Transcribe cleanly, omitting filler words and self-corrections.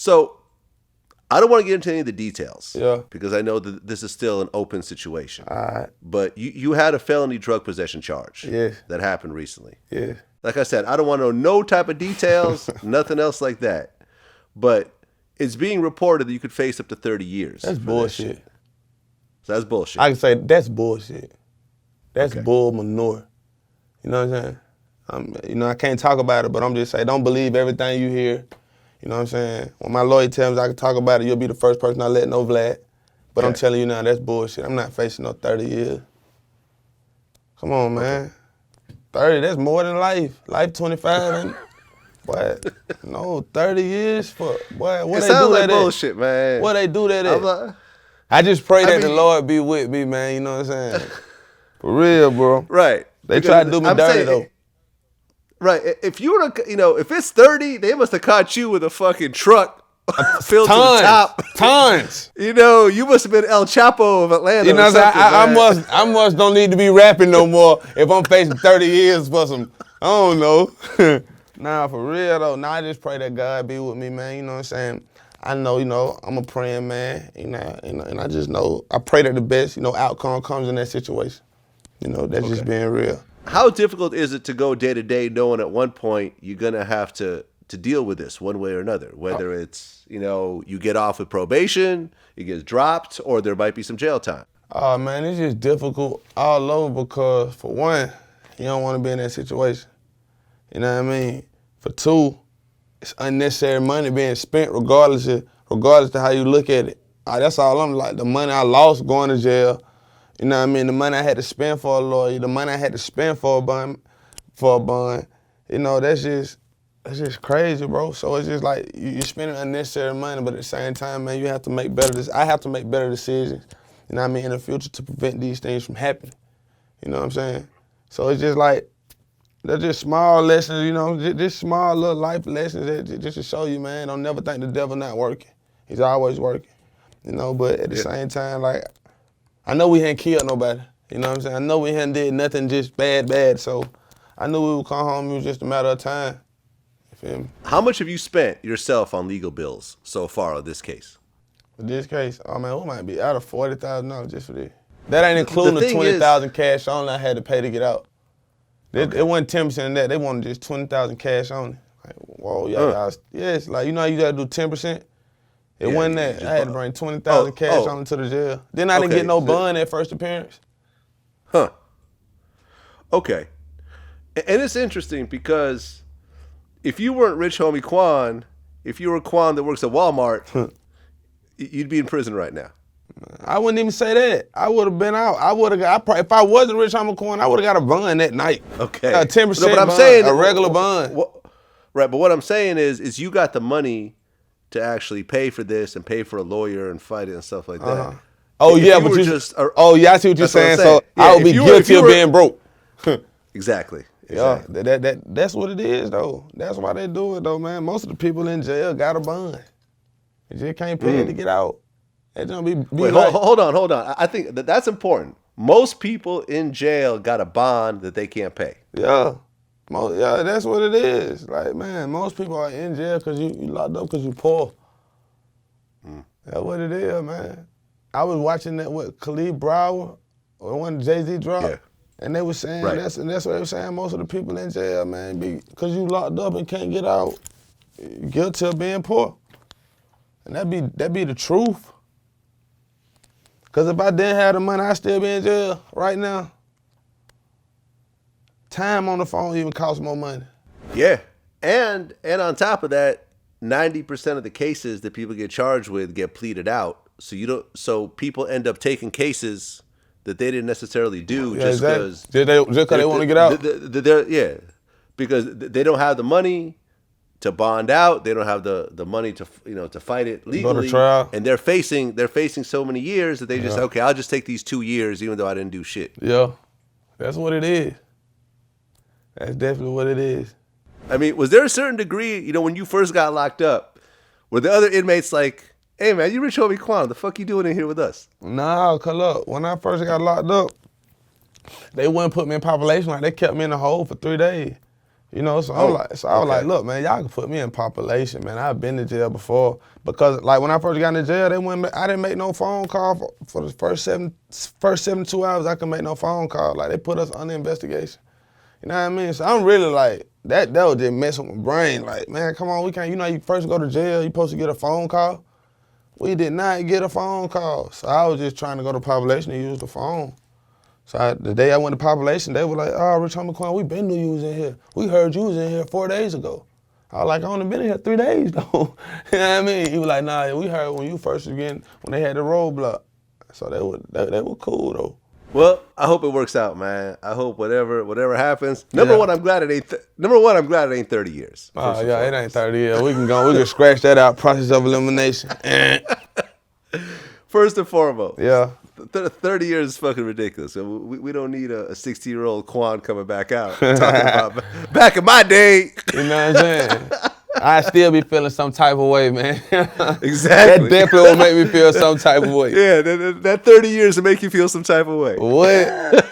So I don't want to get into any of the details. Yeah. Because I know that this is still an open situation. All right. But you had a felony drug possession charge. Yes. That happened recently. Yeah. Like I said, I don't want to know no type of details, nothing else like that. But it's being reported that you could face up to 30 years. That's bullshit. So that's bullshit. I can say that's bullshit. That's Okay. bull manure. You know what I'm saying? I can't talk about it, but I'm just saying, don't believe everything you hear. You know what I'm saying? When my lawyer tells me I can talk about it, you'll be the first person I let know, Vlad. But I'm telling you now, that's bullshit. I'm not facing no 30 years. Come on, man. Okay. 30, that's more than life. Life 25 and what? No, 30 years for what? What it they sounds do like that bullshit, man. What they do that at? Like, I just pray that the Lord be with me, man. You know what I'm saying? For real, bro. Right. They try to do me dirty, though. Right. If you were to, if it's 30, they must have caught you with a fucking truck filled to the top. Tons. You must have been El Chapo of Atlanta. You know what I'm saying? I must don't need to be rapping no more if I'm facing 30 years for some, I don't know. Nah, for real, though. Nah, I just pray that God be with me, man. You know what I'm saying? I know, I'm a praying man, and I just know, I pray that the best, outcome comes in that situation. That's just being real. How difficult is it to go day to day knowing at one point you're going to have to deal with this one way or another, whether it's, you get off with probation, it gets dropped, or there might be some jail time? Oh, man, it's just difficult all over because, for one, you don't want to be in that situation. You know what I mean? For two, it's unnecessary money being spent regardless of how you look at it. That's all I'm like, the money I lost going to jail, you know what I mean? The money I had to spend for a lawyer, the money I had to spend for a bond, that's just crazy, bro. So it's just like you're spending unnecessary money, but at the same time, man, I have to make better decisions, you know what I mean, in the future to prevent these things from happening. You know what I'm saying? So it's just like, they're just small lessons, just small little life lessons that just to show you, man, don't never think the devil not working. He's always working, but at the same time, like, I know we hadn't killed nobody, you know what I'm saying? I know we hadn't did nothing just bad, so I knew we would come home, it was just a matter of time. You feel me? How much have you spent yourself on legal bills so far on this case? For this case, oh man, we might be out of $40,000 just for this. That ain't including the $20,000 cash only I had to pay to get out. It wasn't 10% of that. They wanted just $20,000 cash only. Like, whoa, yes, like how you gotta do 10%? It wasn't that. I had to bring $20,000 cash only to the jail. Then I didn't get no bond at first appearance. Huh. Okay. And it's interesting because if you weren't rich homie Quan, if you were Quan that works at Walmart, you'd be in prison right now. I wouldn't even say that. I would have been out. If I wasn't rich homie Quan, I would have got a bond that night. Okay. A 10% bond, a regular bond. Right, but what I'm saying is you got the money to actually pay for this and pay for a lawyer and fight it and stuff like that. Oh, yeah, but I see what you're saying. So I would be guilty of being broke. Exactly. Yeah, that's what it is, though. That's why they do it, though, man. Most of the people in jail got a bond. You just can't pay it to get out. Wait, hold on. I think that's important. Most people in jail got a bond that they can't pay. Yeah. That's what it is. Like, man, most people are in jail because you locked up because you poor. That's what it is, man. I was watching that with Kalief, Browder, or when Jay-Z dropped, and they were saying, that's what they were saying, most of the people in jail, man, because you locked up and can't get out, guilty of being poor. And that be the truth. Because if I didn't have the money, I'd still be in jail right now. Time on the phone even costs more money. Yeah. And on top of that, 90% of the cases that people get charged with get pleaded out. So people end up taking cases that they didn't necessarily do just because they want to get out. Because they don't have the money to bond out. They don't have the money to to fight it legally. Go to trial. And they're facing so many years that they just I'll just take these 2 years even though I didn't do shit. Yeah, that's what it is. That's definitely what it is. I mean, was there a certain degree, when you first got locked up, were the other inmates like, hey man, you rich homie Quan, the fuck you doing in here with us? Nah, cause look, when I first got locked up, they wouldn't put me in population, like they kept me in the hole for 3 days. You know, so I was like, look, man, y'all can put me in population, man. I've been to jail before because, like, when I first got into jail, I didn't make no phone call for the first 72 hours. I couldn't make no phone call. Like, they put us under investigation. You know what I mean? So I'm really like, that was just mess with my brain. Like, man, come on, we can't. You know, you first go to jail, you supposed to get a phone call. We did not get a phone call. So I was just trying to go to population and use the phone. So the day I went to population, they were like, oh, Rich Homie Quan, we been knew you was in here. We heard you was in here 4 days ago. I was like, I only been in here 3 days, though. You know what I mean? He was like, nah, we heard when you first again, when they had the roadblock. So they were cool, though. Well, I hope it works out, man. I hope whatever happens. Number one, I'm glad it ain't 30 years. Oh yeah, it ain't 30 years. We can scratch that out. Process of elimination. First and foremost. Yeah. 30 years is fucking ridiculous. So we don't need a 60-year-old Quan coming back out talking about back in my day. You know what I'm saying? I still be feeling some type of way, man. Exactly. That definitely will make me feel some type of way. Yeah, that 30 years will make you feel some type of way. What?